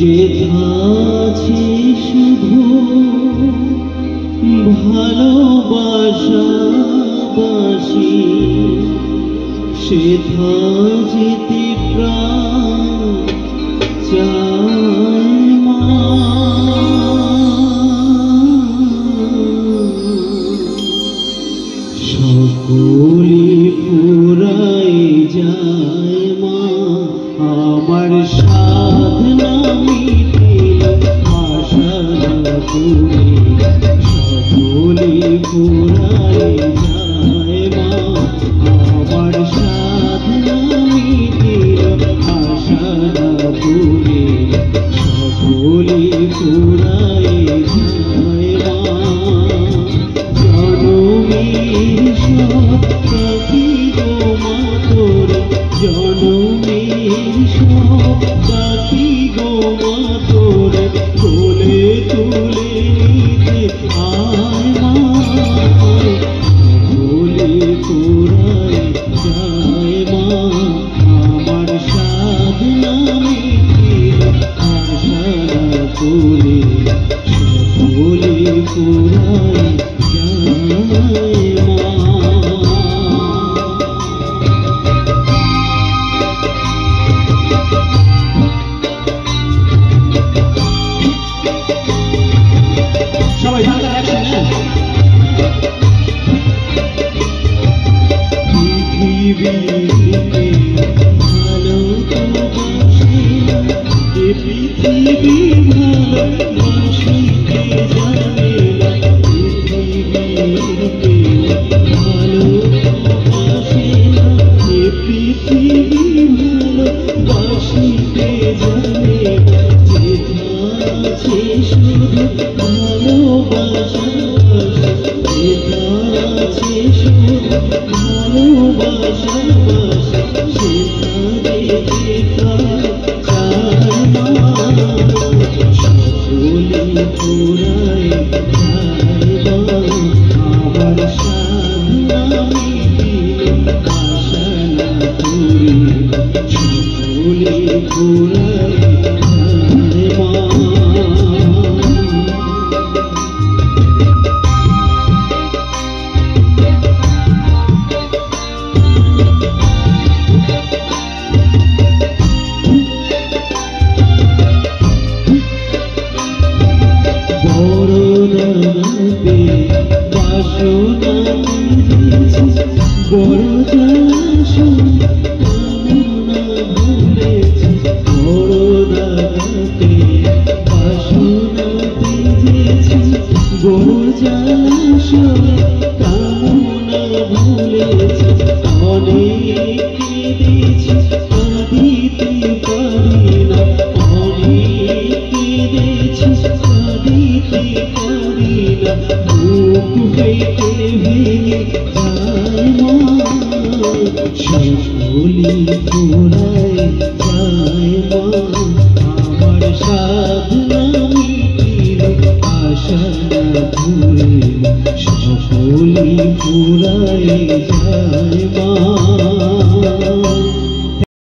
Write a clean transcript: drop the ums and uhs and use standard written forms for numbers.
যেথাছে শুধু ভালোবাসাবাসি সেথা যেতে প্রাণ চায় মা। সকলে ফুরাই যায় মা আমার সাধনা মিটিল আশা না করে। সকলে ফুরাই যায় মা আমার সাধনা মিটিল আশা না করে। সকলে ফুরাই যায় মা জনমের সব পাখি গো মা তোরে। জনমের সব পাখি গো মা তোরে কোলে তুলে নিতে আয় মা। কোলে ফুরাই যায় মা আমার সাধনা মিটিল আশা না করে। সকলে ফুরাই যায় মা। সবাই পৃথিবীতে ভালো তো বাসি না, এ পৃথিবী ভালোবাসিতে জানে না। পৃথিবীতে ভালো তো বাসি না, এ পৃথিবী ভালোবাসিতে জানে না। যেথা আছে শুধু ভালোবাসাবাসি যেথা আছে শুধু ভালোবাসাবাসি সেথা যেতে প্রাণ চায় মা। সকলে ফুরাই যায় মা আমার সাধনা মিটিল আশা না করে। সকলে ফুরাই যায় মা। বড়দানাতে বাসনা বুঝেছি বড় কামনা ভুলেছি। বড়দানাতে বাসনা বুঝেছি বড় কামনা ভুলেছি। অনেক কেঁদেছি কাঁদিতে পারি না, অনেক কেঁদেছি কাঁদিতে পারি না। বুক ফেটে ভেঙে যায় মা সকলে ফুরাই যায় মা আমার সাধনা মিটিল আশা না করে। সকলে ফুরাই যায় মা।